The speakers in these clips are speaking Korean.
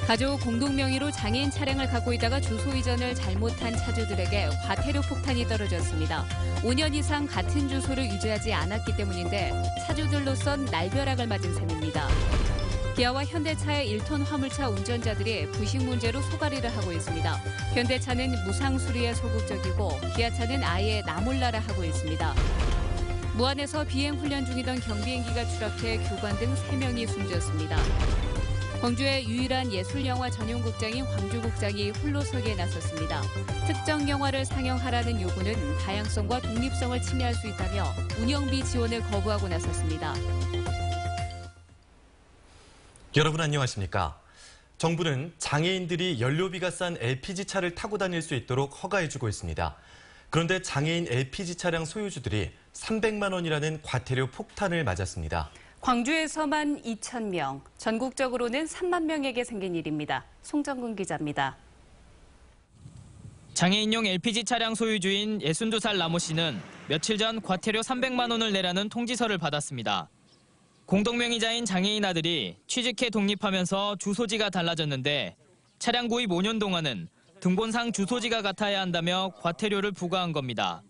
가족 공동 명의로 장애인 차량을 갖고 있다가 주소 이전을 잘못한 차주들에게 과태료 폭탄이 떨어졌습니다. 5년 이상 같은 주소를 유지하지 않았기 때문인데 차주들로선 날벼락을 맞은 셈입니다. 기아와 현대차의 1톤 화물차 운전자들이 부식 문제로 소가리를 하고 있습니다. 현대차는 무상 수리에 소극적이고 기아차는 아예 나 몰라라 하고 있습니다. 무안에서 비행 훈련 중이던 경비행기가 추락해 교관 등 3명이 숨졌습니다. 광주의 유일한 예술영화 전용극장인 광주극장이 홀로서기에 나섰습니다. 특정 영화를 상영하라는 요구는 다양성과 독립성을 침해할 수 있다며 운영비 지원을 거부하고 나섰습니다. 여러분 안녕하십니까? 정부는 장애인들이 연료비가 싼 LPG차를 타고 다닐 수 있도록 허가해주고 있습니다. 그런데 장애인 LPG 차량 소유주들이 300만 원이라는 과태료 폭탄을 맞았습니다. 광주에서만 2,000명, 전국적으로는 3만 명에게 생긴 일입니다. 송정근 기자입니다. 장애인용 LPG 차량 소유주인 62살 남모 씨는 며칠 전 과태료 300만 원을 내라는 통지서를 받았습니다. 공동명의자인 장애인 아들이 취직해 독립하면서 주소지가 달라졌는데 차량 구입 5년 동안은 등본상 주소지가 같아야 한다며 과태료를 부과한 겁니다.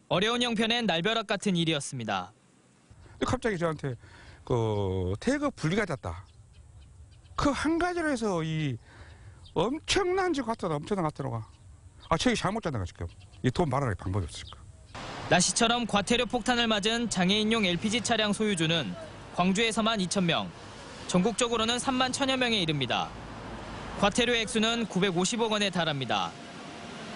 어려운 형편엔 날벼락 같은 일이었습니다. 갑자기 저한테 태거 분리가 됐다. 그 한 가지로 해서 이 엄청난 짓 같더라. 엄청난 것 같더라고. 저기 잘못 잤나 지금. 이 돈 말할 방법이 없을까. 나 씨처럼 과태료 폭탄을 맞은 장애인용 LPG 차량 소유주는 광주에서만 2,000명, 전국적으로는 3만 1,000여 명에 이릅니다. 과태료 액수는 950억 원에 달합니다.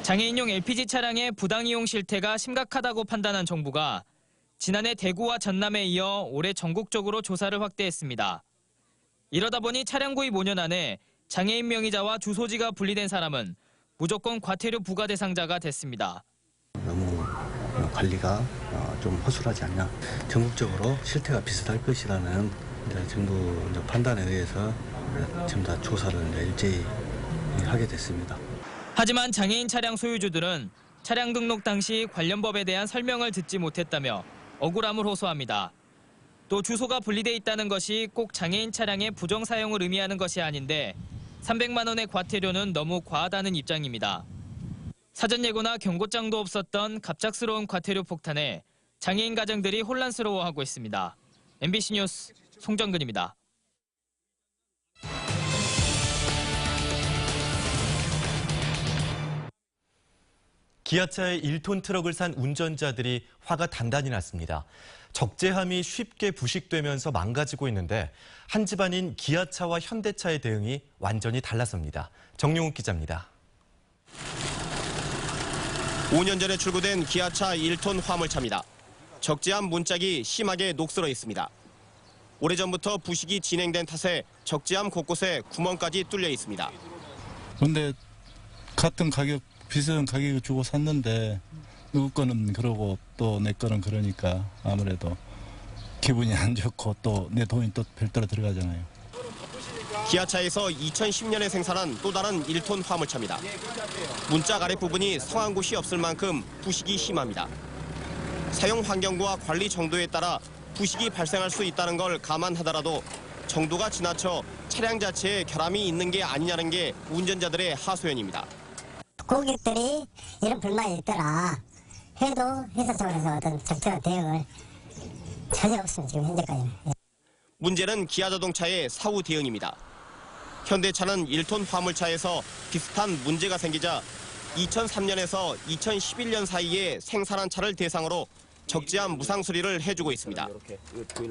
장애인용 LPG 차량의 부당이용 실태가 심각하다고 판단한 정부가 지난해 대구와 전남에 이어 올해 전국적으로 조사를 확대했습니다. 이러다 보니 차량 구입 5년 안에 장애인 명의자와 주소지가 분리된 사람은 무조건 과태료 부과 대상자가 됐습니다. 너무 관리가 좀 허술하지 않냐. 전국적으로 실태가 비슷할 것이라는 정부 판단에 의해서 지금 다 조사를 일제히 하게 됐습니다. 하지만 장애인 차량 소유주들은 차량 등록 당시 관련 법에 대한 설명을 듣지 못했다며 억울함을 호소합니다. 또 주소가 분리돼 있다는 것이 꼭 장애인 차량의 부정 사용을 의미하는 것이 아닌데 300만 원의 과태료는 너무 과하다는 입장입니다. 사전 예고나 경고장도 없었던 갑작스러운 과태료 폭탄에 장애인 가정들이 혼란스러워하고 있습니다. MBC 뉴스 송정근입니다. 기아차의 1톤 트럭을 산 운전자들이 화가 단단히 났습니다. 적재함이 쉽게 부식되면서 망가지고 있는데 한 집안인 기아차와 현대차의 대응이 완전히 달라섭니다. 정용욱 기자입니다. 5년 전에 출고된 기아차 1톤 화물차입니다. 적재함 문짝이 심하게 녹슬어 있습니다. 오래전부터 부식이 진행된 탓에 적재함 곳곳에 구멍까지 뚫려 있습니다. 그런데 같은 가격, 비슷한 가격을 주고 샀는데 누구 거는 그러고 또 내 거는 그러니까 아무래도 기분이 안 좋고 또 내 돈이 또 별도로 들어가잖아요. 기아차에서 2010년에 생산한 또 다른 1톤 화물차입니다. 문짝 아랫부분이 성한 곳이 없을 만큼 부식이 심합니다. 사용 환경과 관리 정도에 따라 부식이 발생할 수 있다는 걸 감안하더라도 정도가 지나쳐 차량 자체에 결함이 있는 게 아니냐는 게 운전자들의 하소연입니다. 고객들이 이런 불만이 있더라 해도 회사 쪽에서 어떤 적절한 대응을 전혀 없습니다. 지금 현재까지는. 문제는 기아자동차의 사후 대응입니다. 현대차는 1톤 화물차에서 비슷한 문제가 생기자 2003년에서 2011년 사이에 생산한 차를 대상으로 적재함 무상 수리를 해주고 있습니다.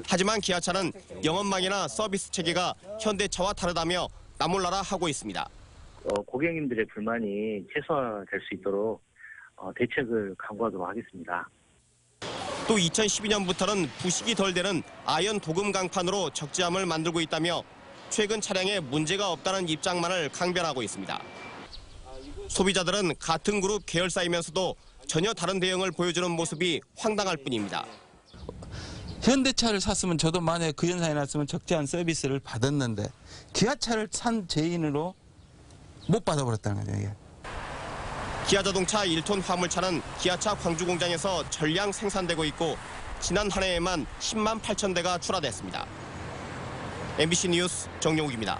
하지만 기아차는 영업망이나 서비스 체계가 현대차와 다르다며 나몰라라 하고 있습니다. 고객님들의 불만이 최소화될 수 있도록 대책을 강구하도록 하겠습니다. 또 2012년부터는 부식이 덜 되는 아연 도금 강판으로 적재함을 만들고 있다며 최근 차량에 문제가 없다는 입장만을 강변하고 있습니다. 소비자들은 같은 그룹 계열사이면서도 전혀 다른 대응을 보여주는 모습이 황당할 뿐입니다. 현대차를 샀으면 저도 만약에 그 현상이 났으면 적재한 서비스를 받았는데 기아차를 산 죄인으로 못 받아버렸다는 거죠. 이게. 기아자동차 1톤 화물차는 기아차 광주 공장에서 전량 생산되고 있고 지난 한 해에만 10만 8천 대가 출하됐습니다. MBC 뉴스 정용욱입니다.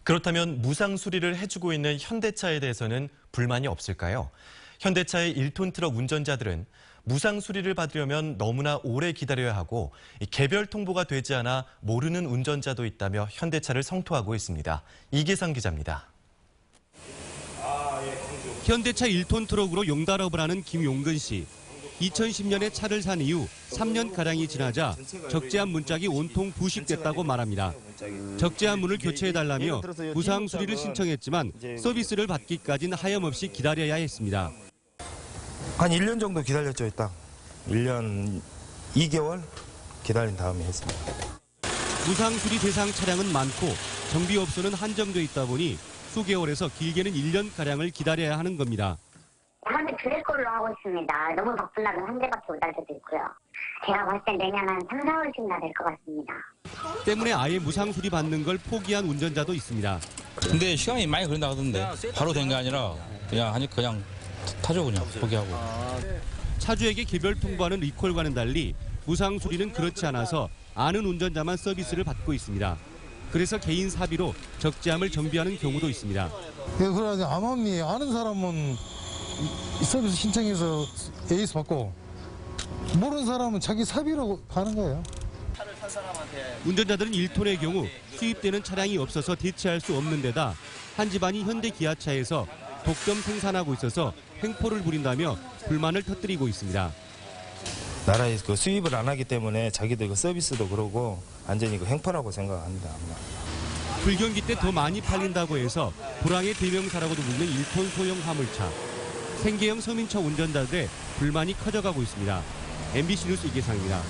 그렇다면 무상 수리를 해주고 있는 현대차에 대해서는 불만이 없을까요? 현대차의 1톤 트럭 운전자들은 무상 수리를 받으려면 너무나 오래 기다려야 하고 개별 통보가 되지 않아 모르는 운전자도 있다며 현대차를 성토하고 있습니다. 이계상 기자입니다. 현대차 1톤 트럭으로 용달업을 하는 김용근 씨. 2010년에 차를 산 이후 3년가량이 지나자 적재한 문짝이 온통 부식됐다고 말합니다. 적재한 문을 교체해달라며 무상 수리를 신청했지만 서비스를 받기까지는 하염없이 기다려야 했습니다. 한 1년 정도 기다렸죠, 일단. 1년 2개월 기다린 다음에 했습니다. 무상 수리 대상 차량은 많고 정비업소는 한정돼 있다 보니 수개월에서 길게는 1년가량을 기다려야 하는 겁니다. 하면 그럴 걸로 하고 있습니다. 너무 바쁘다면 한 대밖에 못 할 수도 있고요. 제가 봤을 때 내년 한 3, 4월쯤 될 것 같습니다. 때문에 아예 무상 수리 받는 걸 포기한 운전자도 있습니다. 근데 시간이 많이 걸린다 하던데 바로 된 게 아니라 그냥 타죠, 그냥 포기하고. 차주에게 개별 통보하는 리콜과는 달리 무상 수리는 그렇지 않아서 아는 운전자만 서비스를 받고 있습니다. 그래서 개인 사비로 적재함을 정비하는 경우도 있습니다. 그래서 암암리 아는 사람은 서비스 신청해서 에이스 받고 모르는 사람은 자기 사비로 가는 거예요. 운전자들은 1톤의 경우 수입되는 차량이 없어서 대체할 수 없는 데다 한 집안이 현대 기아차에서 독점 생산하고 있어서 횡포를 부린다며 불만을 터뜨리고 있습니다. 나라에 그 수입을 안 하기 때문에 자기들 그 서비스도 그러고 완전히 그 횡포라고 생각합니다. 불경기 때 더 많이 팔린다고 해서 불황의 대명사라고도 불리는 1톤 소형 화물차. 생계형 서민차 운전자들의 불만이 커져가고 있습니다. MBC 뉴스 이계상입니다.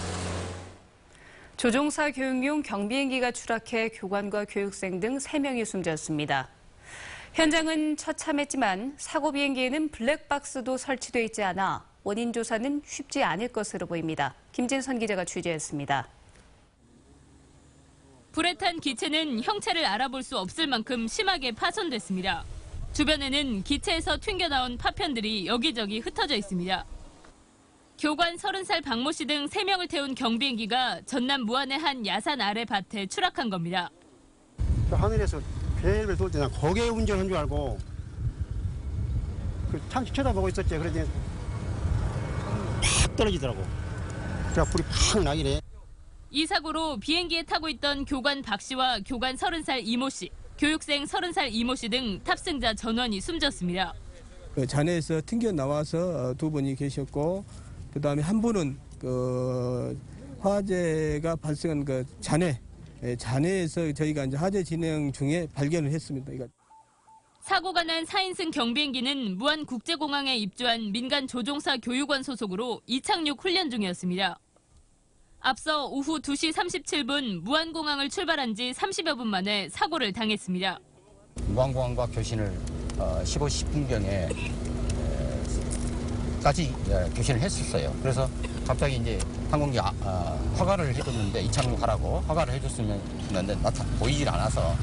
조종사 교육용 경비행기가 추락해 교관과 교육생 등 3명이 숨졌습니다. 현장은 처참했지만 사고 비행기에는 블랙박스도 설치돼 있지 않아 원인 조사는 쉽지 않을 것으로 보입니다. 김진선 기자가 취재했습니다. 불에 탄 기체는 형체를 알아볼 수 없을 만큼 심하게 파손됐습니다. 주변에는 기체에서 튕겨나온 파편들이 여기저기 흩어져 있습니다. 교관 30살 박모 씨 등 3명을 태운 경비행기가 전남 무안의 한 야산 아래 밭에 추락한 겁니다. 하늘에서 배를 돌 때 난 고개 운전한 줄 알고 그 창시 쳐다보고 있었지. 그러더니 팍 떨어지더라고. 그래서 불이 팍 나기래. 이 사고로 비행기에 타고 있던 교관 박 씨와 교관 30살 이모 씨, 교육생 30살 이모 씨 등 탑승자 전원이 숨졌습니다. 그 잔해에서 튕겨 나와서 2분이 계셨고, 그다음에 한 분은 그 화재가 발생한 그 잔해에서 저희가 이제 화재 진행 중에 발견을 했습니다. 사고가 난 4인승 경비행기는 무안국제공항에 입주한 민간 조종사 교육원 소속으로 이착륙 훈련 중이었습니다. 앞서 오후 2시 37분 무안공항을 출발한 지 30여 분 만에 사고를 당했습니다. 무안공항과 교신을 15, 10분경에 까지 교신을 했었어요. 그래서 갑자기 이제 항공기 허가를 해줬는데 이착륙하라고 허가를 해줬으면 보이질 않아서.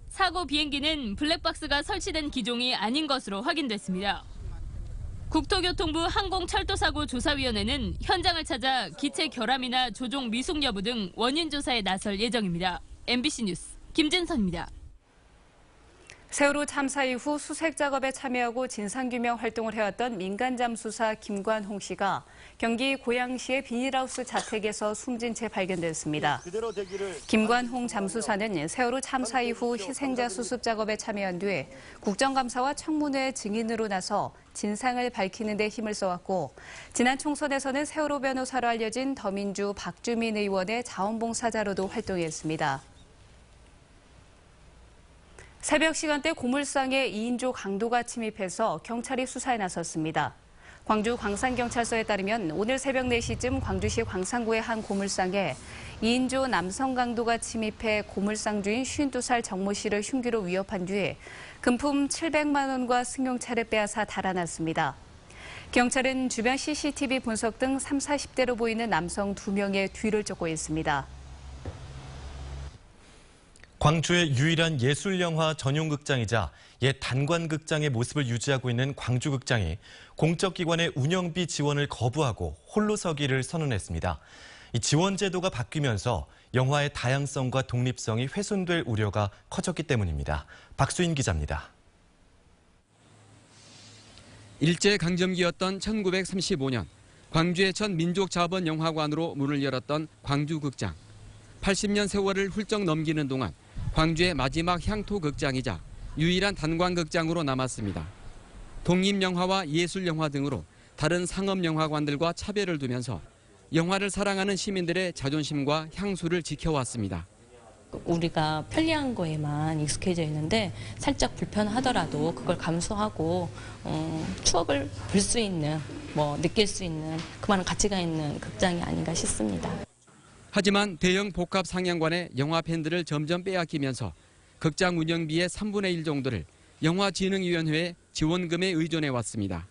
사고 비행기는 블랙박스가 설치된 기종이 아닌 것으로 확인됐습니다. 국토교통부 항공철도사고 조사위원회는 현장을 찾아 기체 결함이나 조종 미숙 여부 등 원인 조사에 나설 예정입니다. MBC 뉴스 김진선입니다. 세월호 참사 이후 수색 작업에 참여하고 진상규명 활동을 해왔던 민간 잠수사 김관홍 씨가 경기 고양시의 비닐하우스 자택에서 숨진 채 발견됐습니다. 김관홍 잠수사는 세월호 참사 이후 희생자 수습 작업에 참여한 뒤 국정감사와 청문회 증인으로 나서 진상을 밝히는 데 힘을 써왔고, 지난 총선에서는 세월호 변호사로 알려진 더민주 박주민 의원의 자원봉사자로도 활동했습니다. 새벽 시간대 고물상에 2인조 강도가 침입해서 경찰이 수사에 나섰습니다. 광주 광산경찰서에 따르면 오늘 새벽 4시쯤 광주시 광산구의 한 고물상에 2인조 남성 강도가 침입해 고물상 주인 52살 정모 씨를 흉기로 위협한 뒤 금품 700만 원과 승용차를 빼앗아 달아났습니다. 경찰은 주변 CCTV 분석 등 30, 40대로 보이는 남성 2명의 뒤를 쫓고 있습니다. 광주의 유일한 예술영화 전용극장이자 옛 단관극장의 모습을 유지하고 있는 광주극장이 공적기관의 운영비 지원을 거부하고 홀로 서기를 선언했습니다. 이 지원 제도가 바뀌면서 영화의 다양성과 독립성이 훼손될 우려가 커졌기 때문입니다. 박수인 기자입니다. 일제강점기였던 1935년 광주의 첫 민족자본영화관으로 문을 열었던 광주극장. 80년 세월을 훌쩍 넘기는 동안 광주의 마지막 향토극장이자 유일한 단관극장으로 남았습니다. 독립영화와 예술영화 등으로 다른 상업영화관들과 차별을 두면서 영화를 사랑하는 시민들의 자존심과 향수를 지켜왔습니다. 우리가 편리한 거에만 익숙해져 있는데 살짝 불편하더라도 그걸 감수하고 추억을 볼 수 있는, 느낄 수 있는 그만한 가치가 있는 극장이 아닌가 싶습니다. 하지만 대형 복합 상영관의 영화 팬들을 점점 빼앗기면서 극장 운영비의 3분의 1 정도를 영화진흥위원회의 지원금에 의존해 왔습니다.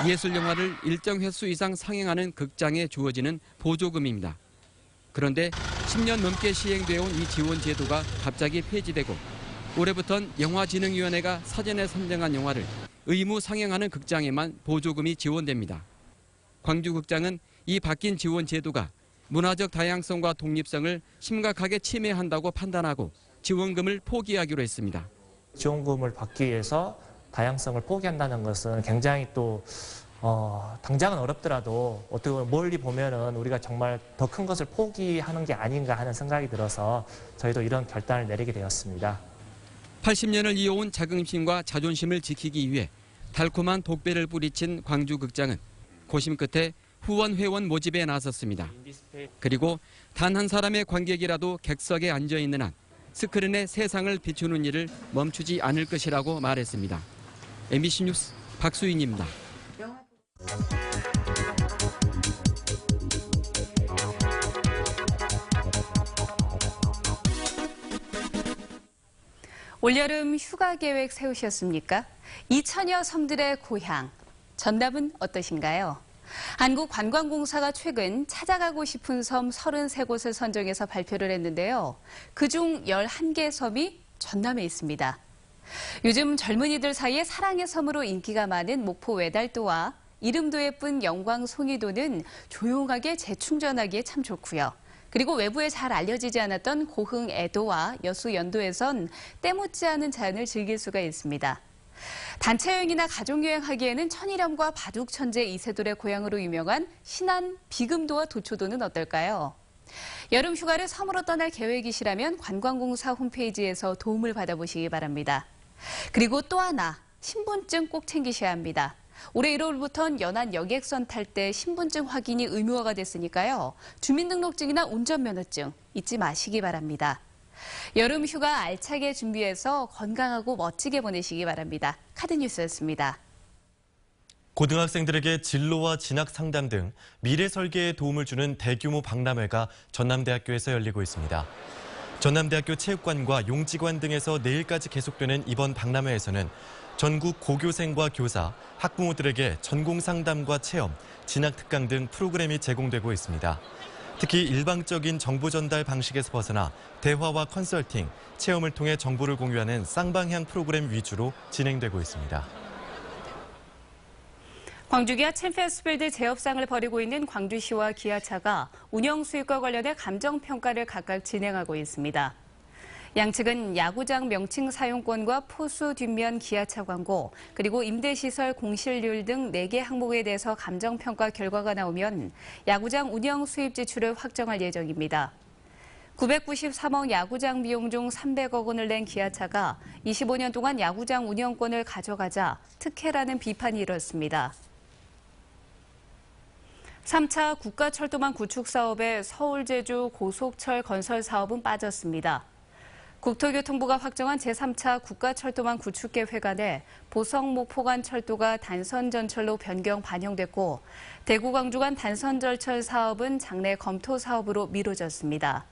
예술 영화를 일정 횟수 이상 상영하는 극장에 주어지는 보조금입니다. 그런데 10년 넘게 시행되어 온 이 지원 제도가 갑자기 폐지되고 올해부터는 영화진흥위원회가 사전에 선정한 영화를 의무 상영하는 극장에만 보조금이 지원됩니다. 광주극장은 이 바뀐 지원 제도가 문화적 다양성과 독립성을 심각하게 침해한다고 판단하고 지원금을 포기하기로 했습니다. 지원금을 받기 위해서 다양성을 포기한다는 것은 굉장히 또 당장은 어렵더라도 어떻게 보면 멀리 보면은 우리가 정말 더 큰 것을 포기하는 게 아닌가 하는 생각이 들어서 저희도 이런 결단을 내리게 되었습니다. 80년을 이어온 자긍심과 자존심을 지키기 위해 달콤한 독배를 뿌리친 광주극장은 고심 끝에 후원 회원 모집에 나섰습니다. 그리고 단 한 사람의 관객이라도 객석에 앉아 있는 한 스크린에 세상을 비추는 일을 멈추지 않을 것이라고 말했습니다. MBC 뉴스 박수인입니다. 올여름 휴가 계획 세우셨습니까? 2천여 섬들의 고향, 전남은 어떠신가요? 한국관광공사가 최근 찾아가고 싶은 섬 33곳을 선정해서 발표를 했는데요. 그중 11개 섬이 전남에 있습니다. 요즘 젊은이들 사이에 사랑의 섬으로 인기가 많은 목포 외달도와 이름도 예쁜 영광 송이도는 조용하게 재충전하기에 참 좋고요. 그리고 외부에 잘 알려지지 않았던 고흥 애도와 여수 연도에선 때묻지 않은 자연을 즐길 수가 있습니다. 단체 여행이나 가족 여행하기에는 천일염과 바둑 천재 이세돌의 고향으로 유명한 신안 비금도와 도초도는 어떨까요? 여름 휴가를 섬으로 떠날 계획이시라면 관광공사 홈페이지에서 도움을 받아보시기 바랍니다. 그리고 또 하나, 신분증 꼭 챙기셔야 합니다. 올해 1월부터는 연안 여객선 탈 때 신분증 확인이 의무화가 됐으니까요. 주민등록증이나 운전면허증 잊지 마시기 바랍니다. 여름 휴가 알차게 준비해서 건강하고 멋지게 보내시기 바랍니다. 카드뉴스였습니다. 고등학생들에게 진로와 진학 상담 등 미래 설계에 도움을 주는 대규모 박람회가 전남대학교에서 열리고 있습니다. 전남대학교 체육관과 용지관 등에서 내일까지 계속되는 이번 박람회에서는 전국 고교생과 교사, 학부모들에게 전공 상담과 체험, 진학 특강 등 프로그램이 제공되고 있습니다. 특히 일방적인 정보 전달 방식에서 벗어나 대화와 컨설팅, 체험을 통해 정보를 공유하는 쌍방향 프로그램 위주로 진행되고 있습니다. 광주기아 챔피언스필드 재협상을 벌이고 있는 광주시와 기아차가 운영 수익과 관련해 감정평가를 각각 진행하고 있습니다. 양측은 야구장 명칭 사용권과 포수 뒷면 기아차 광고, 그리고 임대시설 공실률 등 4개 항목에 대해서 감정평가 결과가 나오면 야구장 운영 수입 지출을 확정할 예정입니다. 993억 야구장 비용 중 300억 원을 낸 기아차가 25년 동안 야구장 운영권을 가져가자 특혜라는 비판이 일었습니다. 3차 국가철도망 구축 사업에 서울, 제주 고속철 건설 사업은 빠졌습니다. 국토교통부가 확정한 제3차 국가철도망 구축 계획 안에 보성 목포 간 철도가 단선 전철로 변경 반영됐고 대구 광주 간 단선 전철 사업은 장래 검토 사업으로 미뤄졌습니다.